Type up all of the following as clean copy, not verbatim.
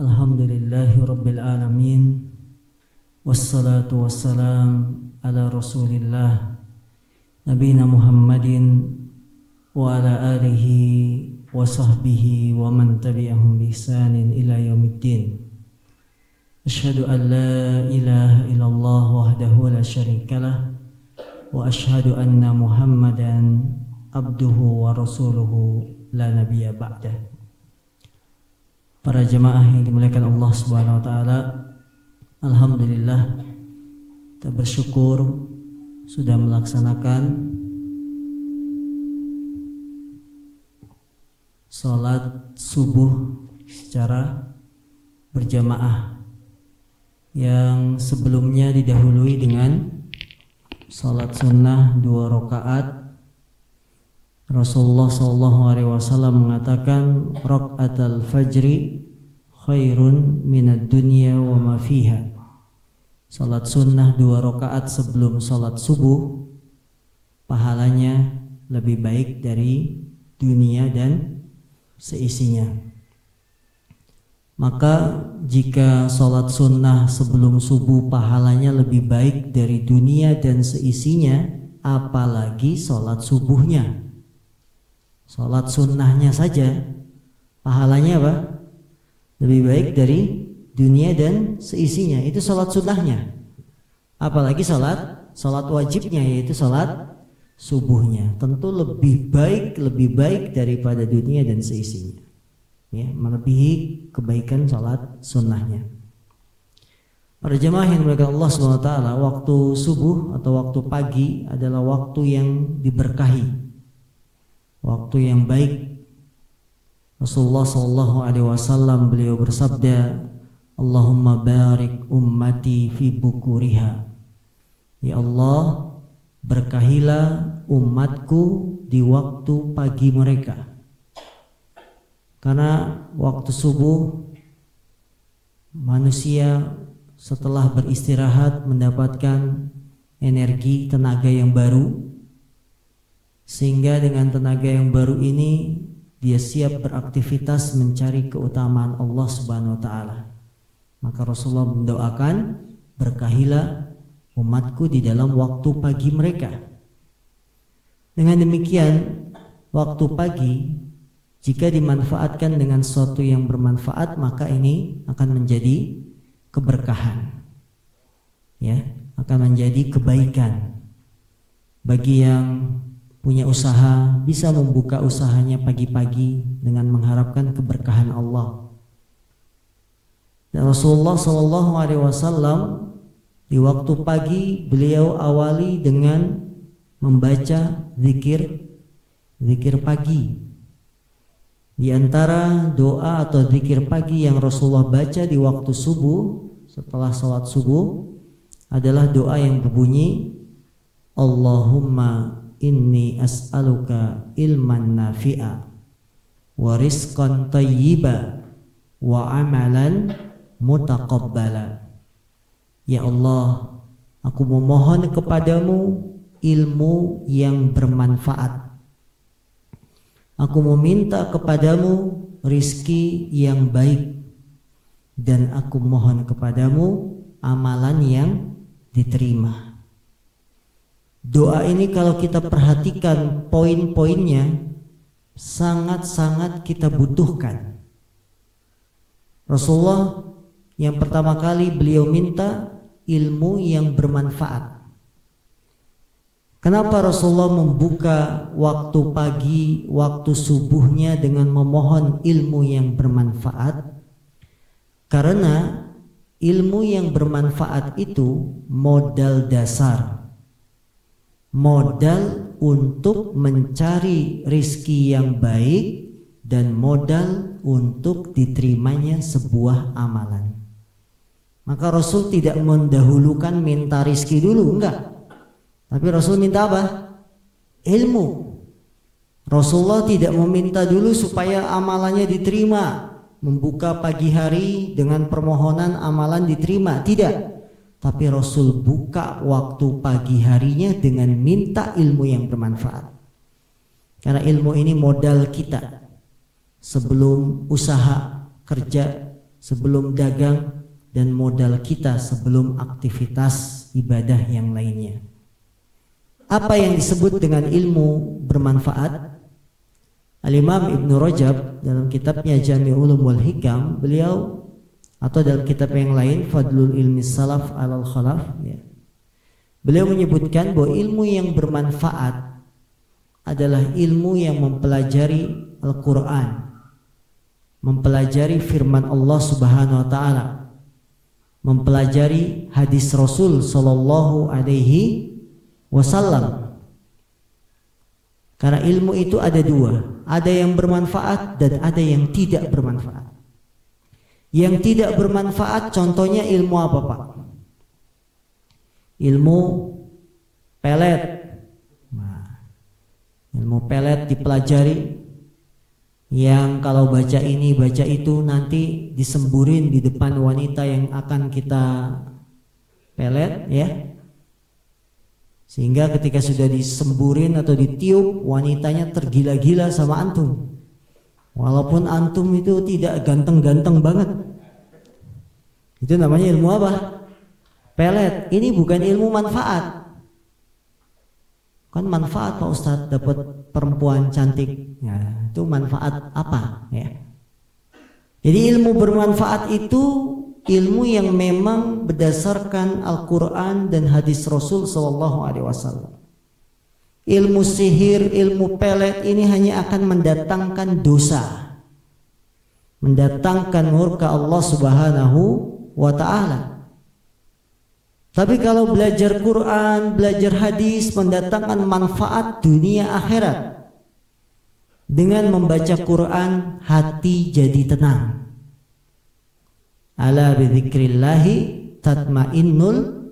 Alhamdulillahi Rabbil Alamin. Wassalatu wassalam ala Rasulillah Nabina Muhammadin wa ala alihi wa sahbihi wa man tabi'ahum bi ihsanin ila yaumiddin. Asyhadu an la ilaha illallah wahdahu la syarikalah wa asyhadu anna Muhammadan abduhu wa rasuluhu la nabiyya ba'dah. Para jemaah yang dimuliakan Allah Subhanahu wa taala, alhamdulillah kita bersyukur sudah melaksanakan salat subuh secara berjamaah yang sebelumnya didahului dengan salat sunnah 2 rakaat. Rasulullah SAW mengatakan rakaatul fajri khairun minad dunya wa ma fiha. Salat sunnah 2 rakaat sebelum salat subuh pahalanya lebih baik dari dunia dan seisinya. Maka jika salat sunnah sebelum subuh pahalanya lebih baik dari dunia dan seisinya, apalagi salat subuhnya. Salat sunnahnya saja pahalanya apa? Lebih baik dari dunia dan seisinya. Itu salat sunnahnya. Apalagi salat wajibnya, yaitu salat subuhnya. Tentu lebih baik daripada dunia dan seisinya. Ya, melebihi kebaikan salat sunnahnya. Para jemaah yang dimuliakan Allah SWT, waktu subuh atau waktu pagi adalah waktu yang diberkahi, waktu yang baik. Rasulullah SAW beliau bersabda, Allahumma barik ummati fi bukuriha. Ya Allah, berkahilah umatku di waktu pagi mereka. Karena waktu subuh manusia setelah beristirahat mendapatkan energi, tenaga yang baru, sehingga dengan tenaga yang baru ini dia siap beraktivitas mencari keutamaan Allah Subhanahu wa taala. Maka Rasulullah mendoakan, berkahilah umatku di dalam waktu pagi mereka. Dengan demikian, waktu pagi jika dimanfaatkan dengan sesuatu yang bermanfaat, maka ini akan menjadi keberkahan. Ya, akan menjadi kebaikan. Bagi yang punya usaha bisa membuka usahanya pagi-pagi dengan mengharapkan keberkahan Allah. Dan Rasulullah SAW di waktu pagi beliau awali dengan membaca zikir pagi. Di antara doa atau zikir pagi yang Rasulullah baca di waktu subuh setelah salat subuh adalah doa yang berbunyi, Allahumma inni as'aluka ilman nafi'a wa rizqan tayyiba wa amalan mutaqabbala. Ya Allah, aku memohon kepadamu ilmu yang bermanfaat. Aku meminta kepadamu rizki yang baik, dan aku mohon kepadamu amalan yang diterima. Doa ini kalau kita perhatikan poin-poinnya sangat-sangat kita butuhkan. Rasulullah yang pertama kali beliau minta ilmu yang bermanfaat. Kenapa Rasulullah membuka waktu pagi, waktu subuhnya dengan memohon ilmu yang bermanfaat? Karena ilmu yang bermanfaat itu modal dasar, modal untuk mencari rizki yang baik, dan modal untuk diterimanya sebuah amalan. Maka Rasul tidak mendahulukan minta rizki dulu, enggak. Tapi Rasul minta apa? Ilmu. Rasulullah tidak meminta dulu supaya amalannya diterima, membuka pagi hari dengan permohonan amalan diterima, tidak. Tapi Rasul buka waktu pagi harinya dengan minta ilmu yang bermanfaat. Karena ilmu ini modal kita sebelum usaha kerja, sebelum dagang, dan modal kita sebelum aktivitas ibadah yang lainnya. Apa yang disebut dengan ilmu bermanfaat? Al-Imam Ibn Rajab dalam kitabnya Jami'ul Ulum wal Hikam, beliau, atau dalam kitab yang lain Fadlul Ilmi Salaf alal Khalaf, ya, beliau menyebutkan bahwa ilmu yang bermanfaat adalah ilmu yang mempelajari Al-Quran, mempelajari firman Allah Subhanahu wa Ta'ala, mempelajari hadis Rasul Sallallahu Alaihi Wasallam. Karena ilmu itu ada dua, ada yang bermanfaat dan ada yang tidak bermanfaat. Yang tidak bermanfaat contohnya ilmu apa, Pak? Ilmu pelet. Nah, ilmu pelet dipelajari, yang kalau baca ini baca itu nanti disemburin di depan wanita yang akan kita pelet, ya, sehingga ketika sudah disemburin atau ditiup, wanitanya tergila-gila sama antum, walaupun antum itu tidak ganteng-ganteng banget. Itu namanya ilmu apa? Pelet. Ini bukan ilmu manfaat. Kan manfaat Pak Ustadz, dapat perempuan cantik, ya, itu manfaat apa, ya? Jadi ilmu bermanfaat itu ilmu yang memang berdasarkan Al-Quran dan hadis Rasul SAW. Ilmu sihir, ilmu pelet ini hanya akan mendatangkan dosa, mendatangkan murka Allah Subhanahu wa Ta'ala. Tapi kalau belajar Quran, belajar hadis, mendatangkan manfaat dunia akhirat. Dengan membaca Quran, hati jadi tenang. Ala bidzikrillahi tatmainnul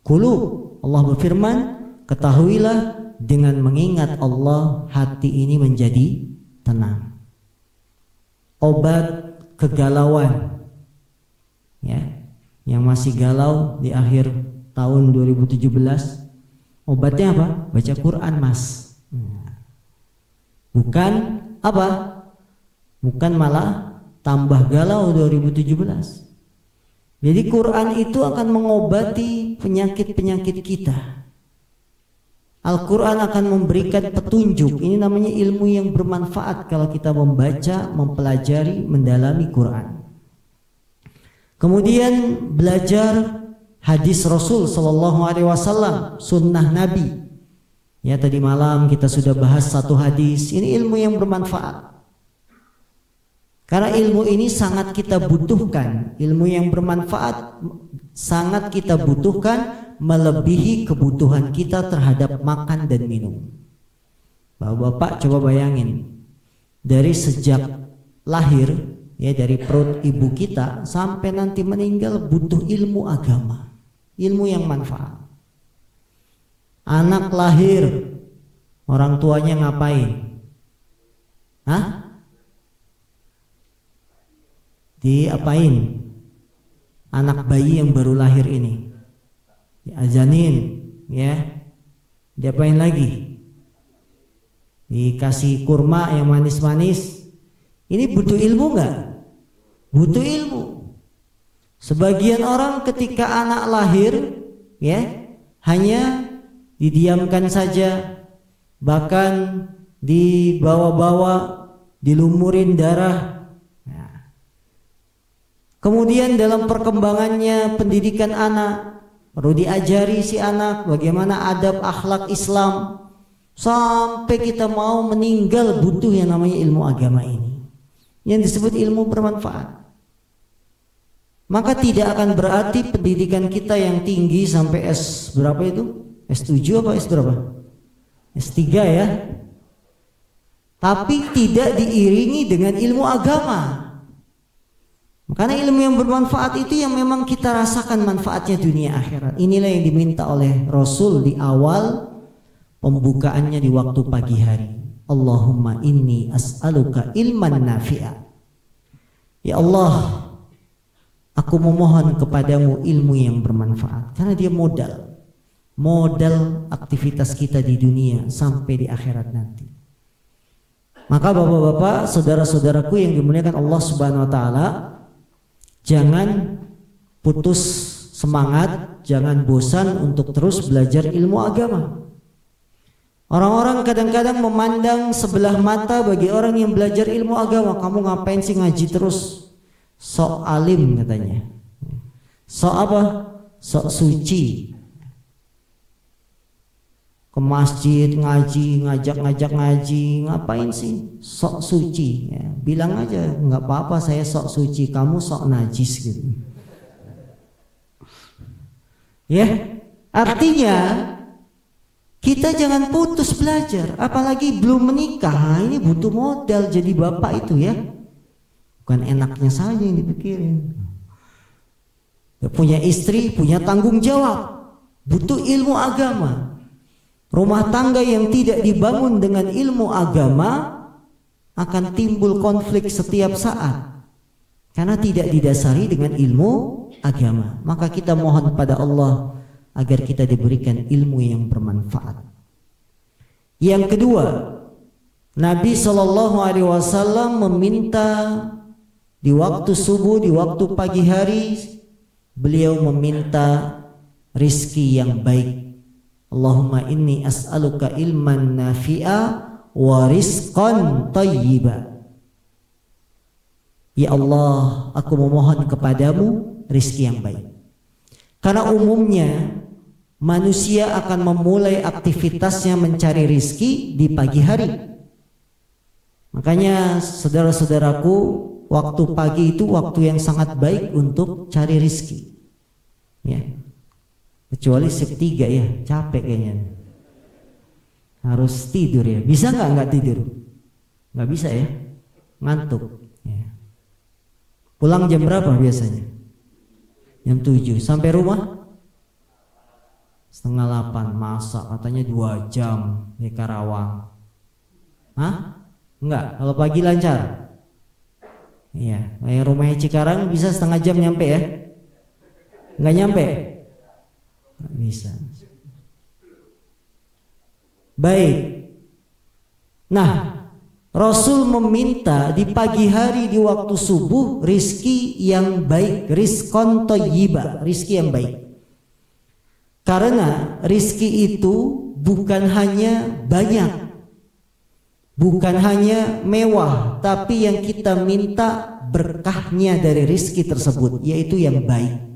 qulub. Allah berfirman, ketahuilah dengan mengingat Allah hati ini menjadi tenang. Obat kegalauan, ya, yang masih galau di akhir tahun 2017, obatnya apa? Baca Quran, Mas. Bukan apa? Bukan malah tambah galau 2017. Jadi Quran itu akan mengobati penyakit-penyakit kita. Al-Quran akan memberikan petunjuk. Ini namanya ilmu yang bermanfaat kalau kita membaca, mempelajari, mendalami Quran. Kemudian belajar hadis Rasul Sallallahu Alaihi Wasallam, sunnah Nabi. Ya, tadi malam kita sudah bahas satu hadis. Ini ilmu yang bermanfaat. Karena ilmu ini sangat kita butuhkan. Ilmu yang bermanfaat sangat kita butuhkan, melebihi kebutuhan kita terhadap makan dan minum. Bapak-bapak coba bayangin, dari sejak lahir, ya, dari perut ibu kita sampai nanti meninggal butuh ilmu agama, ilmu yang manfaat. Anak lahir, orang tuanya ngapain? Hah? Diapain? Anak bayi yang baru lahir ini diazanin, ya, diapain lagi? Dikasih kurma yang manis-manis. Ini butuh ilmu nggak? Butuh ilmu. Sebagian orang ketika anak lahir, ya, hanya didiamkan saja, bahkan dibawa-bawa, dilumurin darah. Nah. Kemudian dalam perkembangannya pendidikan anak, perlu diajari si anak bagaimana adab akhlak Islam, sampai kita mau meninggal butuh yang namanya ilmu agama ini, yang disebut ilmu bermanfaat. Maka tidak akan berarti pendidikan kita yang tinggi sampai S berapa itu? S7 apa S berapa? S3 ya. Tapi tidak diiringi dengan ilmu agama. Karena ilmu yang bermanfaat itu yang memang kita rasakan manfaatnya dunia akhirat. Inilah yang diminta oleh Rasul di awal pembukaannya di waktu pagi hari. Allahumma inni as'aluka ilman nafi'a. Ya Allah, aku memohon kepadamu ilmu yang bermanfaat. Karena dia modal aktivitas kita di dunia sampai di akhirat nanti. Maka bapak-bapak, saudara-saudaraku yang dimuliakan Allah Subhanahu wa Ta'ala, Jangan putus semangat, jangan bosan untuk terus belajar ilmu agama. Orang-orang kadang-kadang memandang sebelah mata bagi orang yang belajar ilmu agama. Kamu ngapain sih ngaji terus? Sok alim katanya. Sok apa? Sok suci. Ke masjid ngaji, ngajak-ngajak ngaji, ngapain sih? Sok suci. Ya, bilang aja, nggak apa-apa saya sok suci, kamu sok najis gitu. Ya, artinya kita jangan putus belajar, apalagi belum menikah. Ini butuh modal jadi bapak itu ya. Bukan enaknya saja yang dipikirin. Punya istri, punya tanggung jawab, butuh ilmu agama. Rumah tangga yang tidak dibangun dengan ilmu agama akan timbul konflik setiap saat karena tidak didasari dengan ilmu agama. Maka kita mohon pada Allah agar kita diberikan ilmu yang bermanfaat. Yang kedua, Nabi SAW meminta di waktu subuh, di waktu pagi hari, beliau meminta rizki yang baik. Allahumma inni as'aluka ilman nafi'a wa rizqan tayyiba. Ya Allah, aku memohon kepadamu rizki yang baik. Karena umumnya manusia akan memulai aktivitasnya mencari rizki di pagi hari. Makanya saudara-saudaraku, waktu pagi itu waktu yang sangat baik untuk cari rizki. Ya. Kecuali shift 3 ya, capek kayaknya. Harus tidur ya. Bisa nggak tidur? Nggak bisa ya, ngantuk. Ya. Pulang jam berapa biasanya? Jam 7. Sampai rumah? Setengah 8. Masa katanya 2 jam di Karawang. Hah? Enggak, kalau pagi lancar. Iya, kayak rumahnya Cikarang bisa setengah jam nyampe ya? Nggak nyampe? Nggak bisa. Baik. Nah, Rasul meminta di pagi hari di waktu subuh rizki yang baik, rizqan thayyiba, rizki yang baik. Karena rizki itu bukan hanya banyak, bukan hanya mewah, tapi yang kita minta berkahnya dari rizki tersebut, yaitu yang baik.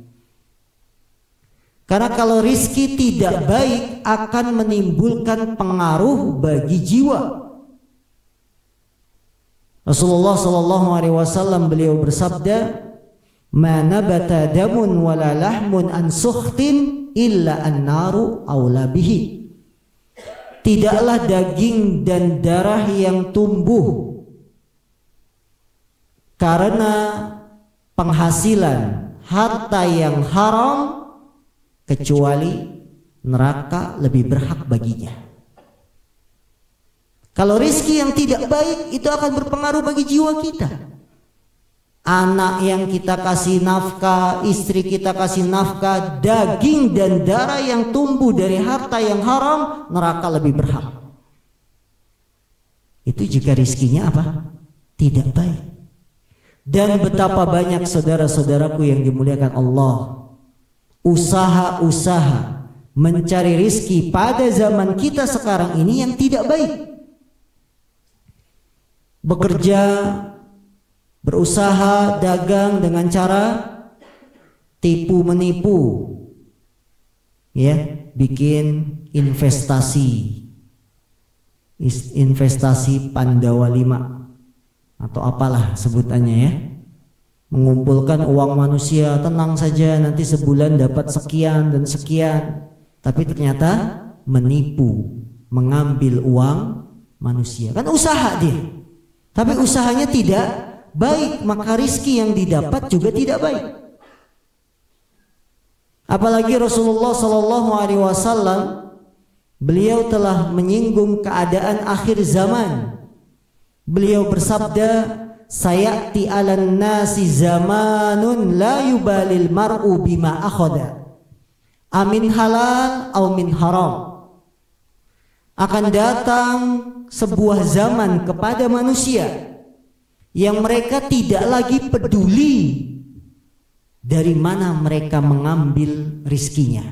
Karena kalau rizki tidak baik akan menimbulkan pengaruh bagi jiwa. Rasulullah SAW beliau bersabda, "Ma nabata damun wala lahmun an sukhtin illa an-naru aula bihi." Tidaklah daging dan darah yang tumbuh karena penghasilan harta yang haram kecuali neraka lebih berhak baginya. Kalau rezeki yang tidak baik itu akan berpengaruh bagi jiwa kita. Anak yang kita kasih nafkah, istri kita kasih nafkah, daging dan darah yang tumbuh dari harta yang haram, neraka lebih berhak. Itu jika rizkinya apa? Tidak baik. Dan betapa banyak saudara-saudaraku yang dimuliakan Allah, usaha-usaha mencari rizki pada zaman kita sekarang ini yang tidak baik. Bekerja, berusaha, dagang dengan cara tipu menipu, ya, bikin investasi Pandawa 5 atau apalah sebutannya ya, mengumpulkan uang manusia, tenang saja nanti sebulan dapat sekian dan sekian, tapi ternyata menipu, mengambil uang manusia. Kan usaha dia, tapi usahanya tidak baik, maka rizki yang didapat juga tidak baik. Apalagi Rasulullah SAW, beliau telah menyinggung keadaan akhir zaman. Beliau bersabda, sayati 'alan nasi zamanun la yubalil mar'u bima akhadha amin halal au min haram. Akan datang sebuah zaman kepada manusia yang mereka tidak lagi peduli dari mana mereka mengambil rizkinya.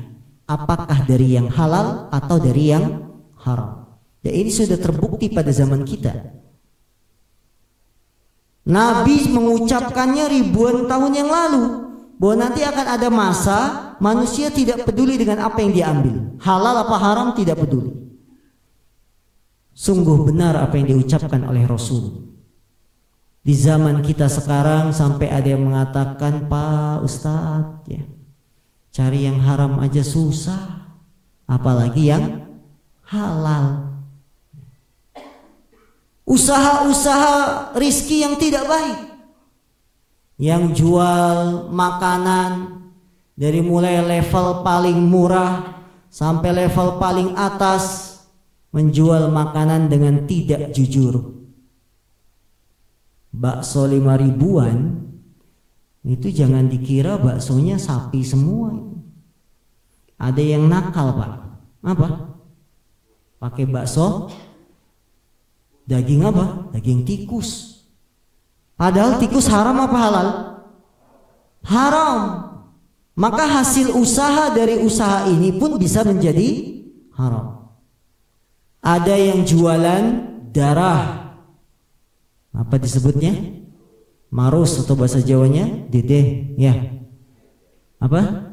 Apakah dari yang halal atau dari yang haram. Dan ini sudah terbukti pada zaman kita. Nabi mengucapkannya ribuan tahun yang lalu, bahwa nanti akan ada masa manusia tidak peduli dengan apa yang diambil, halal apa haram tidak peduli. Sungguh benar apa yang diucapkan oleh Rasul. Di zaman kita sekarang sampai ada yang mengatakan, Pak Ustadz ya, cari yang haram aja susah, apalagi yang halal. Usaha-usaha rizki yang tidak baik, yang jual makanan dari mulai level paling murah sampai level paling atas, menjual makanan dengan tidak jujur. Bakso 5 ribuan itu jangan dikira baksonya sapi semua. Ada yang nakal, Pak. Apa? Pakai bakso daging apa? Daging tikus. Padahal tikus haram apa halal? Haram. Maka hasil usaha dari usaha ini pun bisa menjadi haram. Ada yang jualan darah. Apa disebutnya? Marus atau bahasa Jawanya dede ya. Apa?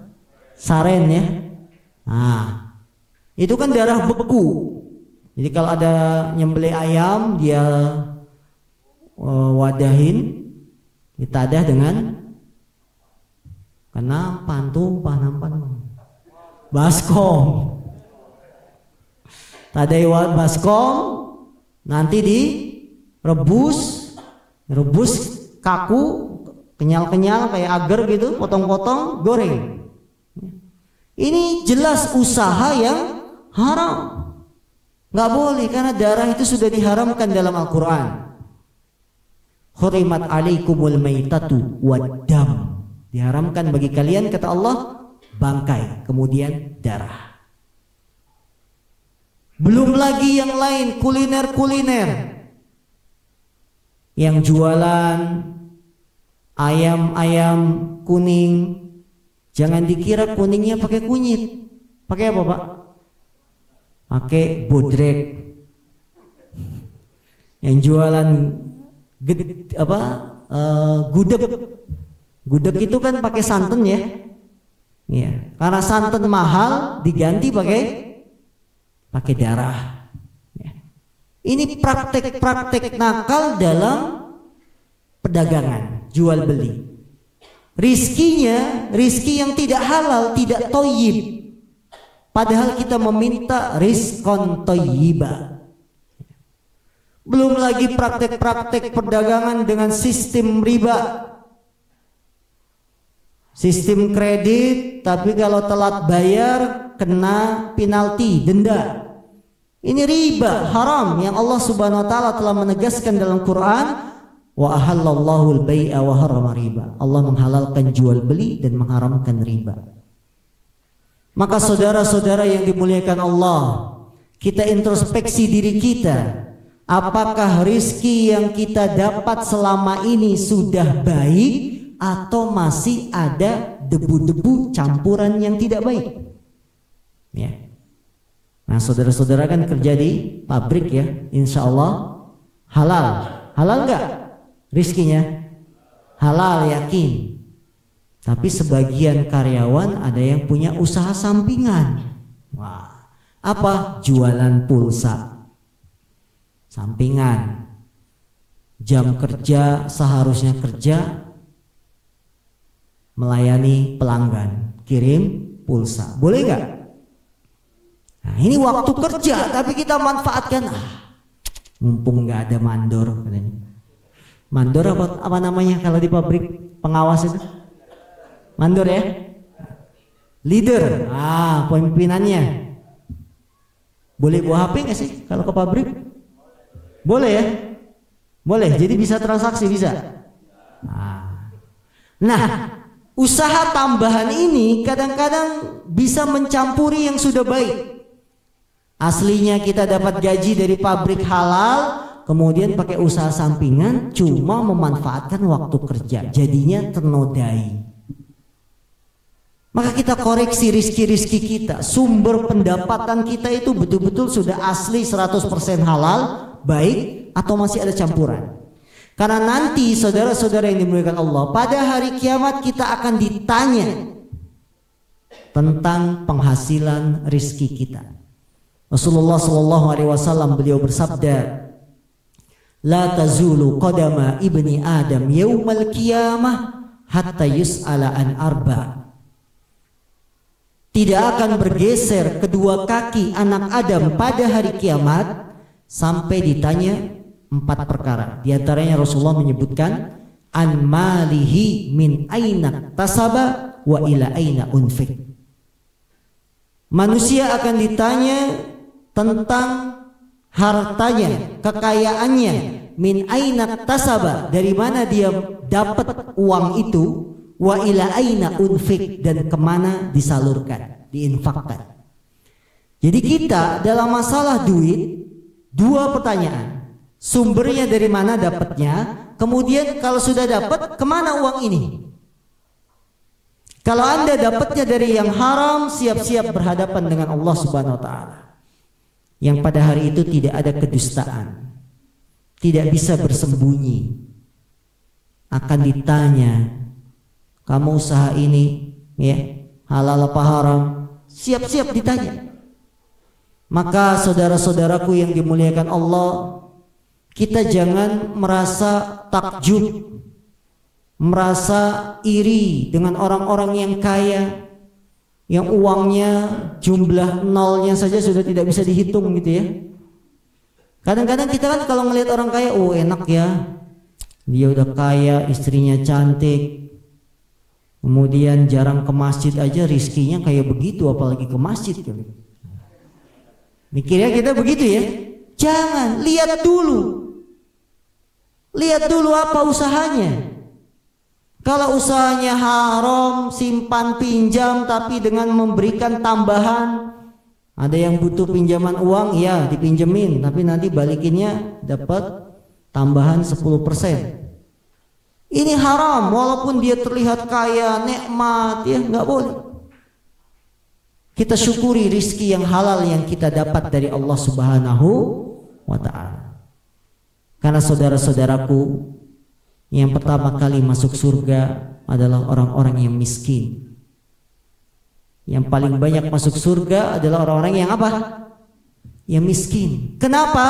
Saren ya. Nah, itu kan darah beku. Jadi kalau ada nyembelih ayam, dia wadahin, ditadah dengan kenapan tuh panampan baskom. Tadai baskom, nanti direbus kaku, kenyal-kenyal kayak agar gitu, potong-potong, goreng. Ini jelas usaha yang haram. Nggak boleh, karena darah itu sudah diharamkan dalam Al-Quran. Hurimat alaikumul maitatu waddam. Diharamkan bagi kalian, kata Allah, bangkai, kemudian darah. Belum lagi yang lain, kuliner-kuliner. Yang jualan ayam-ayam kuning. Jangan dikira kuningnya pakai kunyit. Pakai apa, Pak? Pakai bodrek. Yang jualan gudeg. Gudeg itu kan pakai santan ya. Ya, karena santan mahal diganti pakai darah. Ya. Ini praktek-praktek nakal dalam perdagangan, jual beli. Rizkinya rizki yang tidak halal, tidak thayyib. Padahal kita meminta rizqan thayyiba. Belum lagi praktek-praktek perdagangan dengan sistem riba. Sistem kredit, tapi kalau telat bayar kena penalti, denda. Ini riba, haram, yang Allah Subhanahu wa taala telah menegaskan dalam Quran, wa ahallallahu al-bai'a wa harrama riba. Allah menghalalkan jual beli dan mengharamkan riba. Maka saudara-saudara yang dimuliakan Allah, kita introspeksi diri kita. Apakah rizki yang kita dapat selama ini sudah baik atau masih ada debu-debu campuran yang tidak baik? Ya. Nah, saudara-saudara kan kerja di pabrik ya, insya Allah halal. Halal enggak rizkinya? Halal, yakin. Tapi sebagian karyawan ada yang punya usaha sampingan. Wah, apa? Jualan pulsa sampingan. Jam kerja seharusnya kerja melayani pelanggan, kirim pulsa. Boleh nggak? Nah, ini waktu kerja tapi kita manfaatkan. Mumpung nggak ada mandor katanya. Mandor apa namanya kalau di pabrik pengawas itu? Mandor ya, leader, pemimpinannya. Boleh bawa HP nggak sih kalau ke pabrik? Boleh ya, boleh. Jadi bisa transaksi bisa. Nah, usaha tambahan ini kadang-kadang bisa mencampuri yang sudah baik. Aslinya kita dapat gaji dari pabrik halal, kemudian pakai usaha sampingan, cuma memanfaatkan waktu kerja, jadinya ternodai. Maka kita koreksi rizki-rizki kita. Sumber pendapatan kita itu betul-betul sudah asli 100% halal, baik, atau masih ada campuran. Karena nanti saudara-saudara yang dimuliakan Allah, pada hari kiamat kita akan ditanya tentang penghasilan rizki kita. Rasulullah SAW beliau bersabda, La tazulu qadama ibni Adam yaumal qiyamah hatta yus'ala an arba. Tidak akan bergeser kedua kaki anak Adam pada hari kiamat sampai ditanya 4 perkara. Di antaranya Rasulullah menyebutkan an malihi min aina tasaba wa ila aina unfik. Manusia akan ditanya tentang hartanya, kekayaannya, min aina tasaba, dari mana dia dapat uang itu, wa ila aina unfik, dan kemana disalurkan, diinfakkan. Jadi kita dalam masalah duit, 2 pertanyaan. Sumbernya dari mana dapatnya, kemudian kalau sudah dapat, kemana uang ini? Kalau Anda dapatnya dari yang haram, siap-siap berhadapan dengan Allah Subhanahu wa Ta'ala, yang pada hari itu tidak ada kedustaan, tidak bisa bersembunyi. Akan ditanya, kamu usaha ini ya halal apa haram? Siap-siap ditanya. Maka saudara-saudaraku yang dimuliakan Allah, kita jangan merasa takjub, merasa iri dengan orang-orang yang kaya, yang uangnya jumlah nolnya saja sudah tidak bisa dihitung gitu ya. Kadang-kadang kita kan kalau melihat orang kaya, oh enak ya, dia udah kaya, istrinya cantik, kemudian jarang ke masjid aja, rizkinya kayak begitu, apalagi ke masjid gitu. Mikirnya kita begitu ya. Jangan, lihat dulu. Lihat dulu apa usahanya. Kalau usahanya haram, simpan pinjam tapi dengan memberikan tambahan. Ada yang butuh pinjaman uang, ya dipinjemin, tapi nanti balikinnya dapat tambahan 10%. Ini haram, walaupun dia terlihat kaya, nikmat, ya nggak boleh. Kita syukuri rizki yang halal yang kita dapat dari Allah Subhanahu wa Ta'ala. Karena saudara-saudaraku, yang pertama kali masuk surga adalah orang-orang yang miskin. Yang paling banyak masuk surga adalah orang-orang yang apa? Yang miskin. Kenapa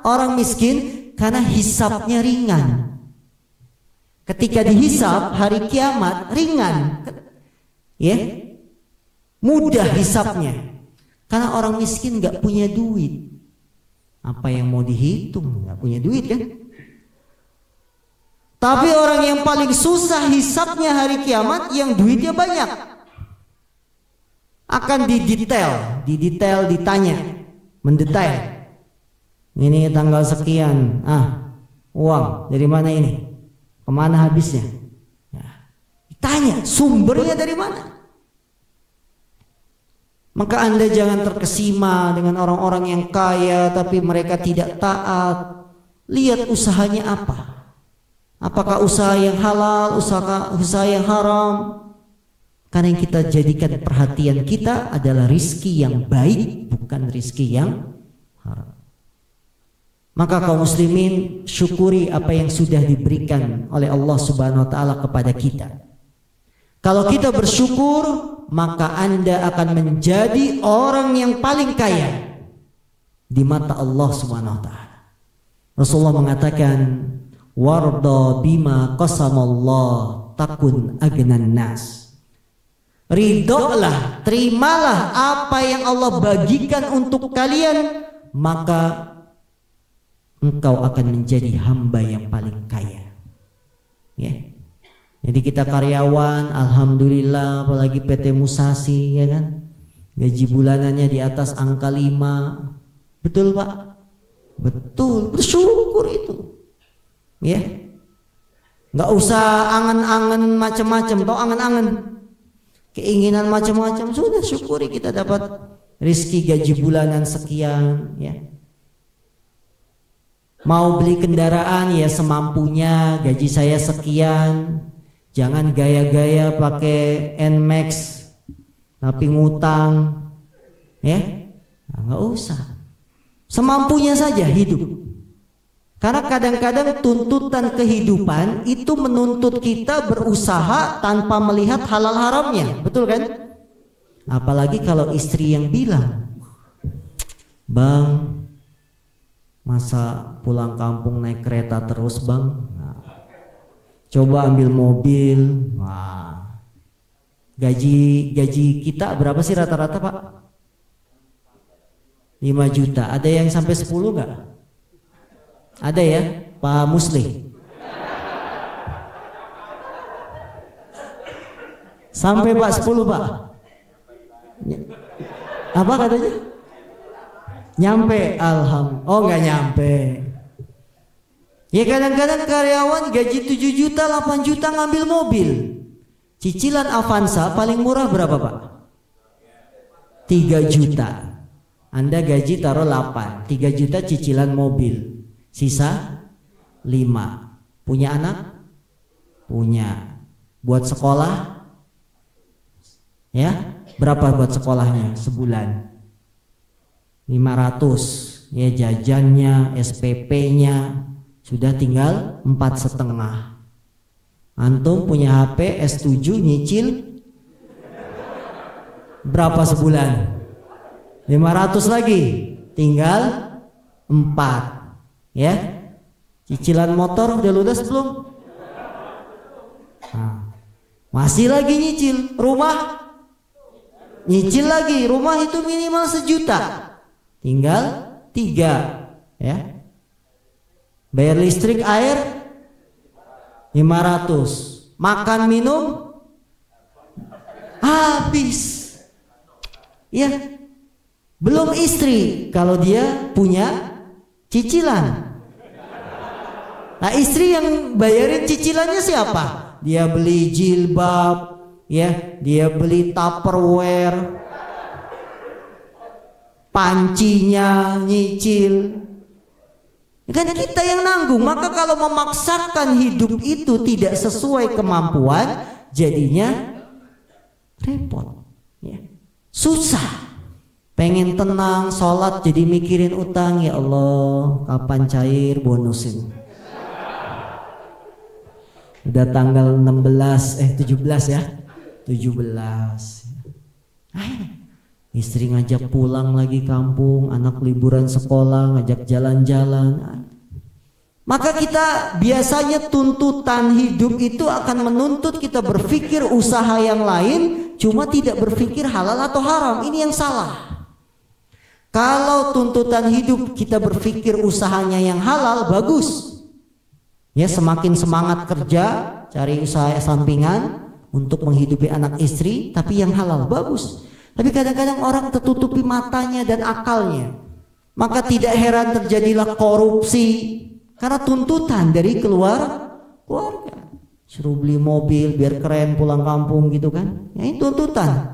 orang miskin? Karena hisabnya ringan. Ketika dihisab hari kiamat ringan, ya, mudah hisabnya. Karena orang miskin nggak punya duit. Apa yang mau dihitung? Nggak punya duit kan? Tapi orang yang paling susah hisabnya hari kiamat yang duitnya banyak. Akan didetail, ditanya, mendetail. Ini tanggal sekian, uang dari mana ini? Kemana habisnya? Ya, ditanya sumbernya dari mana. Maka Anda jangan terkesima dengan orang-orang yang kaya tapi mereka tidak taat. Lihat usahanya apa. Apakah usaha yang halal, usaha yang haram? Karena yang kita jadikan perhatian kita adalah rizki yang baik, bukan rizki yang haram. Maka kaum muslimin, syukuri apa yang sudah diberikan oleh Allah Subhanahu wa Ta'ala kepada kita. Kalau kita bersyukur, maka Anda akan menjadi orang yang paling kaya di mata Allah Subhanahu wa Ta'ala. Rasulullah mengatakan, warda bima qasamallah takun agnan nas. Ridholah, terimalah apa yang Allah bagikan untuk kalian, maka engkau akan menjadi hamba yang paling kaya. Ya. Jadi kita karyawan, alhamdulillah, apalagi PT Musasi, ya kan, gaji bulanannya di atas angka 5. Betul Pak? Betul, bersyukur itu. Ya, nggak usah angan-angan macam-macam, tau angan-angan, keinginan macam-macam, sudah syukuri kita dapat rizki gaji bulanan sekian, ya. Mau beli kendaraan ya semampunya, gaji saya sekian. Jangan gaya-gaya pakai NMAX tapi ngutang, ya, nggak usah. Semampunya saja hidup. Karena kadang-kadang tuntutan kehidupan itu menuntut kita berusaha tanpa melihat halal haramnya, betul kan? Apalagi kalau istri yang bilang, "Bang, masa pulang kampung naik kereta terus, Bang? Nah, coba ambil mobil." Wah, gaji kita berapa sih rata-rata, Pak? 5 juta. Ada yang sampai 10 nggak? Ada ya, Pak Musli? Sampai Pak 10, Pak? Apa katanya? Nyampe, alhamdulillah. Oh, nggak nyampe. Ya kadang-kadang karyawan gaji 7 juta, 8 juta ngambil mobil. Cicilan Avanza paling murah berapa, Pak? 3 juta. Anda gaji taruh 8, 3 juta cicilan mobil. Sisa 5. Punya anak? Punya. Buat sekolah? Ya, berapa buat sekolahnya sebulan? 500. Ya, jajannya, SPP-nya sudah tinggal 4,5. Antum punya HP S7 nyicil berapa sebulan? 500 lagi, tinggal 4. Ya, cicilan motor udah lunas belum? Nah, masih lagi nyicil. Rumah nyicil lagi. Rumah itu minimal 1 juta, tinggal 3. Ya, bayar listrik, air 500. Makan minum habis. Ya, belum istri kalau dia punya cicilan. Nah, istri yang bayarin cicilannya siapa? Dia beli jilbab, ya, dia beli Tupperware, pancinya nyicil. Kan kita yang nanggung. Maka kalau memaksakan hidup itu tidak sesuai kemampuan, jadinya repot, ya, susah. Pengen tenang, sholat jadi mikirin utang. Ya Allah, kapan cair bonusin? Udah tanggal 17 ya, 17. Istri ngajak pulang lagi kampung, anak liburan sekolah, ngajak jalan-jalan. Maka kita biasanya tuntutan hidup itu akan menuntut kita berpikir usaha yang lain, cuma tidak berpikir halal atau haram. Ini yang salah. Kalau tuntutan hidup kita berpikir usahanya yang halal, bagus. Ya, semakin semangat kerja, cari usaha sampingan untuk menghidupi anak istri, tapi yang halal, bagus. Tapi kadang-kadang orang tertutupi matanya dan akalnya. Maka tidak heran terjadilah korupsi karena tuntutan dari keluarga. Suruh beli mobil biar keren pulang kampung gitu kan. Ya, ini tuntutan.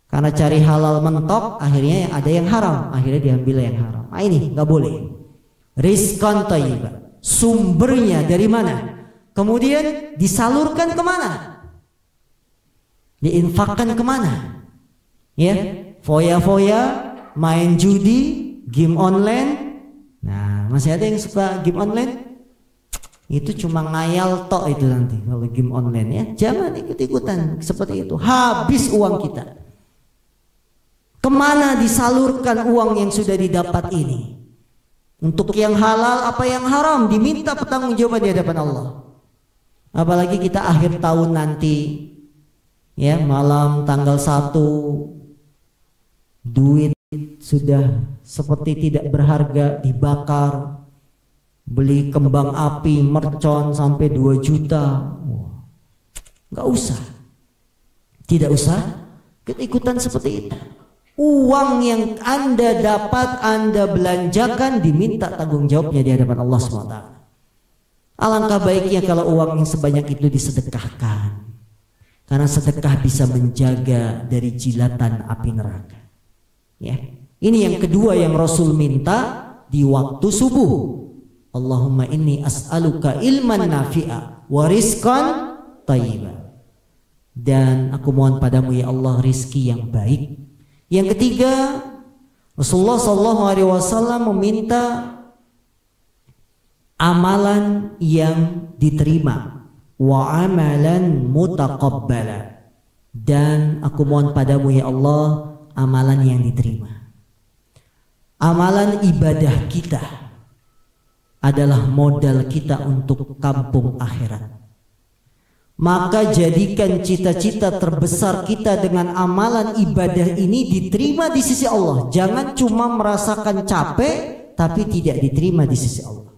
Karena cari halal mentok, akhirnya ada yang haram, akhirnya diambil yang haram. Nah, ini nggak boleh. Rizqan thayyiban, sumbernya dari mana? Kemudian disalurkan kemana? Diinfakkan kemana? Ya, foya-foya, main judi, game online. Nah, masih ada yang suka game online? Itu cuma ngayal tok itu nanti kalau game online, ya. Jangan ikut-ikutan seperti itu. Habis uang kita. Kemana disalurkan uang yang sudah didapat ini? Untuk yang halal apa yang haram, diminta pertanggungjawaban di hadapan Allah. Apalagi kita akhir tahun nanti, ya, malam tanggal 1, duit sudah seperti tidak berharga, dibakar. Beli kembang api, mercon sampai 2 juta. Nggak usah. Tidak usah ikut-ikutan seperti itu. Uang yang Anda dapat, Anda belanjakan, diminta tanggung jawabnya di hadapan Allah SWT. Alangkah baiknya kalau uang yang sebanyak itu disedekahkan. Karena sedekah bisa menjaga dari jilatan api neraka. Ya. Ini yang kedua yang Rasul minta di waktu subuh. Allahumma inni as'aluka ilman nafi'a wa rizqan thayyiban. dan aku mohon padamu ya Allah rizki yang baik. Yang ketiga, Rasulullah SAW meminta amalan yang diterima, wa amalan mutaqabbala, dan aku mohon padamu ya Allah amalan yang diterima. Amalan ibadah kita adalah modal kita untuk kampung akhirat. Maka jadikan cita-cita terbesar kita dengan amalan ibadah ini diterima di sisi Allah. Jangan cuma merasakan capek tapi tidak diterima di sisi Allah.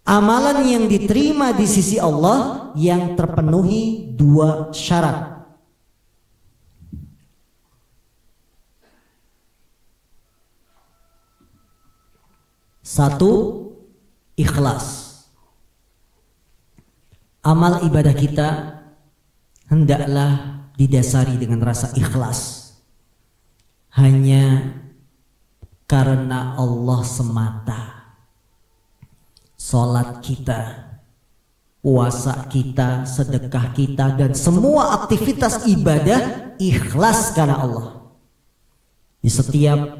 Amalan yang diterima di sisi Allah yang terpenuhi dua syarat. Satu, ikhlas. Amal ibadah kita hendaklah didasari dengan rasa ikhlas, hanya karena Allah semata. Salat kita, puasa kita, sedekah kita, dan semua aktivitas ibadah ikhlas karena Allah. Di setiap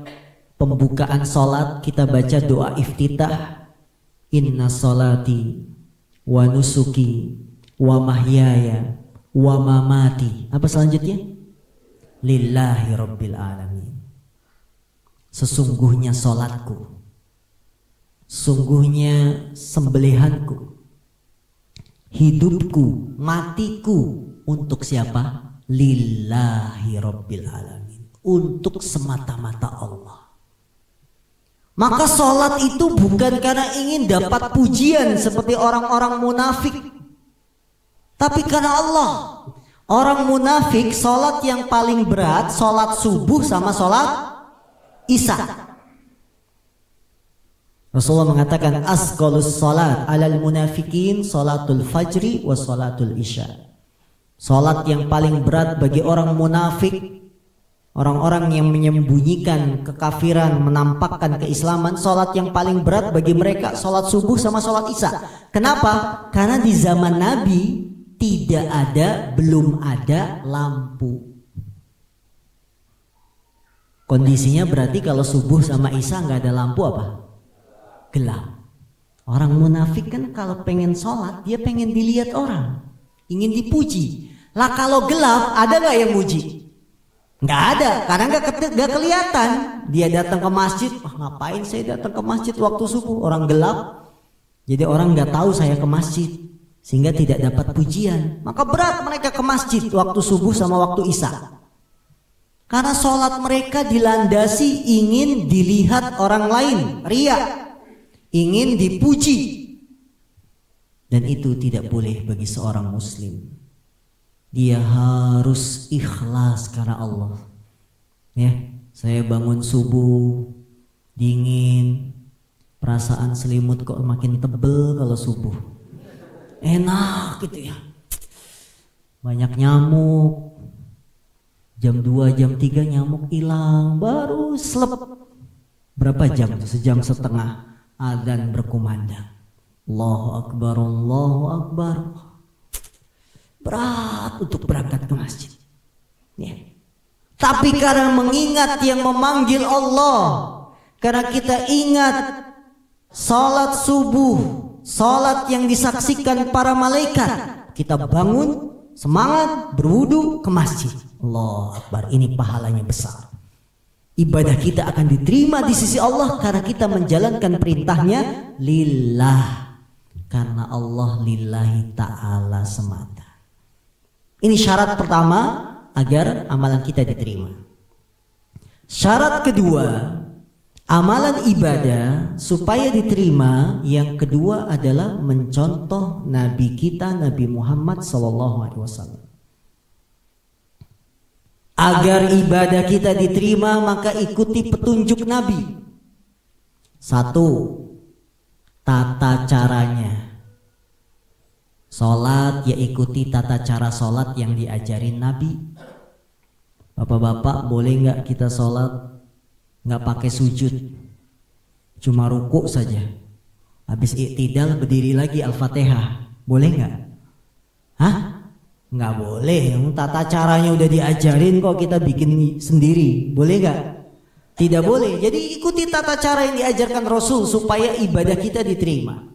pembukaan salat kita baca doa iftitah, inna salati wa nusuki wa mahyaya wa mamati. Apa selanjutnya? Lillahi rabbil alamin. Sesungguhnya salatku, sungguhnya sembelihanku, hidupku, matiku untuk siapa? Lillahi rabbil alamin, untuk semata-mata Allah. Maka sholat itu bukan karena ingin dapat pujian seperti orang-orang munafik, tapi karena Allah. Orang munafik sholat yang paling berat sholat subuh sama sholat isya. Rasulullah mengatakan asqalus sholat alal munafikin sholatul fajri wa sholatul isya. Sholat yang paling berat bagi orang munafik, orang-orang yang menyembunyikan kekafiran, menampakkan keislaman, sholat yang paling berat bagi mereka sholat subuh sama sholat isya. Kenapa? Karena di zaman Nabi belum ada lampu. Kondisinya berarti kalau subuh sama isya nggak ada lampu apa? Gelap. Orang munafik kan kalau pengen sholat dia pengen dilihat orang, ingin dipuji. Lah kalau gelap ada nggak yang muji? Nggak ada, karena nggak kelihatan. Dia datang ke masjid, ngapain saya datang ke masjid waktu subuh? Orang gelap, jadi orang nggak tahu saya ke masjid, sehingga tidak dapat pujian. Maka berat mereka ke masjid waktu subuh sama waktu isya, karena sholat mereka dilandasi ingin dilihat orang lain, riya, ingin dipuji, dan itu tidak boleh bagi seorang muslim. Dia harus ikhlas karena Allah. Ya, saya bangun subuh dingin, perasaan selimut kok makin tebel kalau subuh. Enak gitu ya. Banyak nyamuk. Jam 2, jam 3 nyamuk hilang, baru selep. Berapa jam? Sejam setengah adzan berkumandang. Allahu Akbar, Allahu Akbar. Berat untuk berangkat ke masjid ya. Tapi karena mengingat yang memanggil Allah, karena kita ingat salat subuh, salat yang disaksikan para malaikat, kita bangun semangat berwudu ke masjid. Allahu Akbar, ini pahalanya besar. Ibadah kita akan diterima di sisi Allah karena kita menjalankan perintahnya lillah, karena Allah lillahi ta'ala semata. Ini syarat pertama agar amalan kita diterima. Syarat kedua, amalan ibadah supaya diterima, yang kedua adalah mencontoh Nabi kita, Nabi Muhammad SAW. Agar ibadah kita diterima, maka ikuti petunjuk Nabi. Satu, tata caranya. Sholat ya ikuti tata cara sholat yang diajarin Nabi. Bapak-bapak, boleh nggak kita sholat nggak pakai sujud, cuma ruku saja, habis iktidal berdiri lagi Al-Fatihah, boleh nggak? Hah? Nggak boleh, tata caranya udah diajarin kok kita bikin sendiri, boleh nggak? Tidak boleh. Jadi ikuti tata cara yang diajarkan Rasul supaya ibadah kita diterima.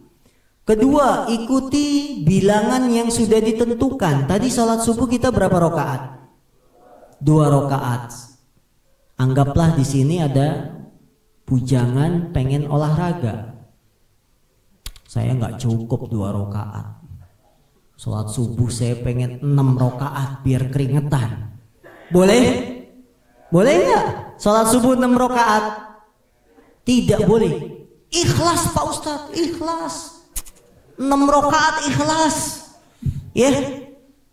Kedua, ikuti bilangan yang sudah ditentukan. Tadi sholat subuh kita berapa rakaat? 2 rakaat. Anggaplah di sini ada bujangan pengen olahraga. Saya nggak cukup 2 rakaat. Sholat subuh saya pengen 6 rakaat biar keringetan. Boleh? Boleh nggak? Sholat subuh 6 rakaat? Tidak boleh. Ikhlas Pak Ustadz, ikhlas. 6 rakaat ikhlas. Ya,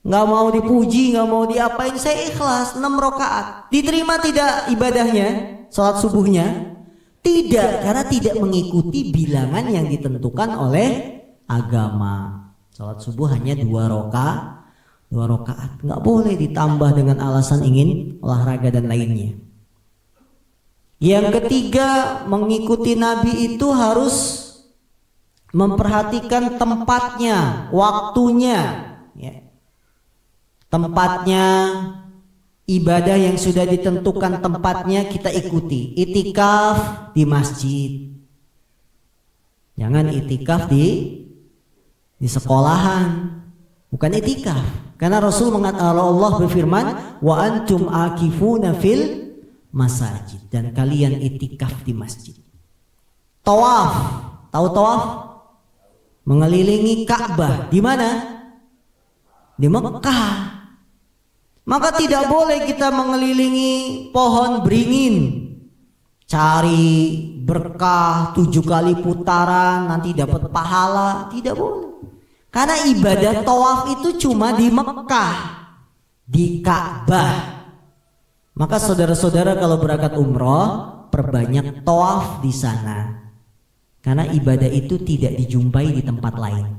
nggak mau dipuji, nggak mau diapain, saya ikhlas 6 rakaat. Diterima tidak ibadahnya, sholat subuhnya? Tidak, karena tidak mengikuti bilangan yang ditentukan oleh agama. Sholat subuh hanya 2 rakaat, nggak boleh ditambah dengan alasan ingin olahraga dan lainnya. Yang ketiga, mengikuti Nabi itu harus memperhatikan tempatnya, waktunya, ya. Tempatnya, ibadah yang sudah ditentukan tempatnya kita ikuti. Itikaf di masjid, jangan itikaf di sekolahan, bukan itikaf. Karena Rasul mengatakan, Allah berfirman, wa antum akifuna fil masajid, dan kalian itikaf di masjid. Tawaf, tahu tawaf? Mengelilingi Ka'bah, di mana? Di Mekah. Maka tidak boleh kita mengelilingi pohon beringin, cari berkah 7 kali putaran nanti dapat pahala, tidak boleh. Karena ibadah tawaf itu cuma di Mekah, di Ka'bah. Maka saudara-saudara kalau berangkat umroh, perbanyak tawaf di sana. Karena ibadah itu tidak dijumpai di tempat lain.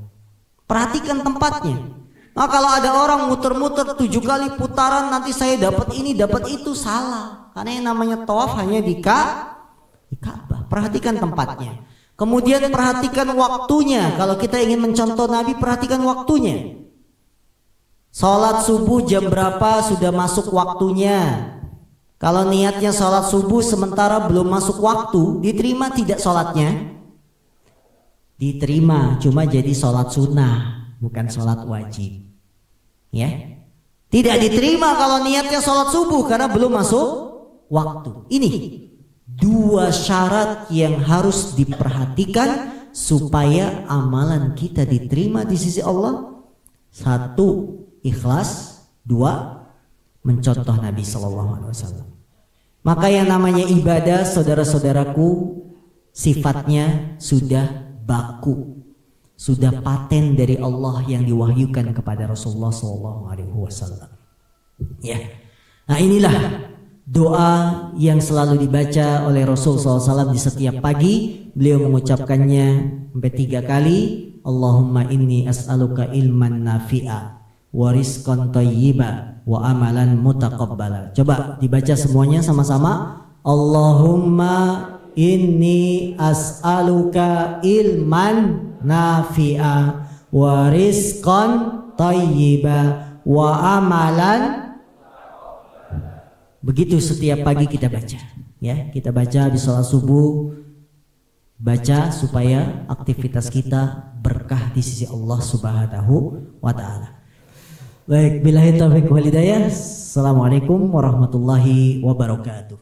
Perhatikan tempatnya. Nah, kalau ada orang muter-muter 7 kali putaran nanti saya dapat ini, dapat itu, salah. Karena yang namanya tawaf hanya di Ka'bah. Perhatikan tempatnya. Kemudian perhatikan waktunya. Kalau kita ingin mencontoh Nabi, perhatikan waktunya. Sholat subuh jam berapa sudah masuk waktunya. Kalau niatnya sholat subuh sementara belum masuk waktu, diterima tidak sholatnya? Diterima, cuma jadi sholat sunnah, bukan sholat wajib. Ya, tidak diterima kalau niatnya sholat subuh karena belum masuk waktu. Ini 2 syarat yang harus diperhatikan supaya amalan kita diterima di sisi Allah. 1, ikhlas. 2, mencontoh Nabi SAW. Maka yang namanya ibadah, saudara-saudaraku, sifatnya sudah baku, sudah paten dari Allah yang diwahyukan kepada Rasulullah SAW. Ya, nah inilah doa yang selalu dibaca oleh Rasul SAW di setiap pagi. Beliau mengucapkannya sampai 3 kali. Allahumma inni as'aluka ilman nafi'a wa rizqan thayyiba wa amalan mutaqabbala. Coba dibaca semuanya sama-sama. Allahumma inni as'aluka ilman nafi'a wa rizqan thayyiba wa amalan. Begitu setiap pagi kita baca, ya. Kita baca di sholat subuh, baca supaya aktivitas kita berkah di sisi Allah Subhanahu wa taala. Baik, billahi taufiq wal hidayah. Assalamualaikum warahmatullahi wabarakatuh.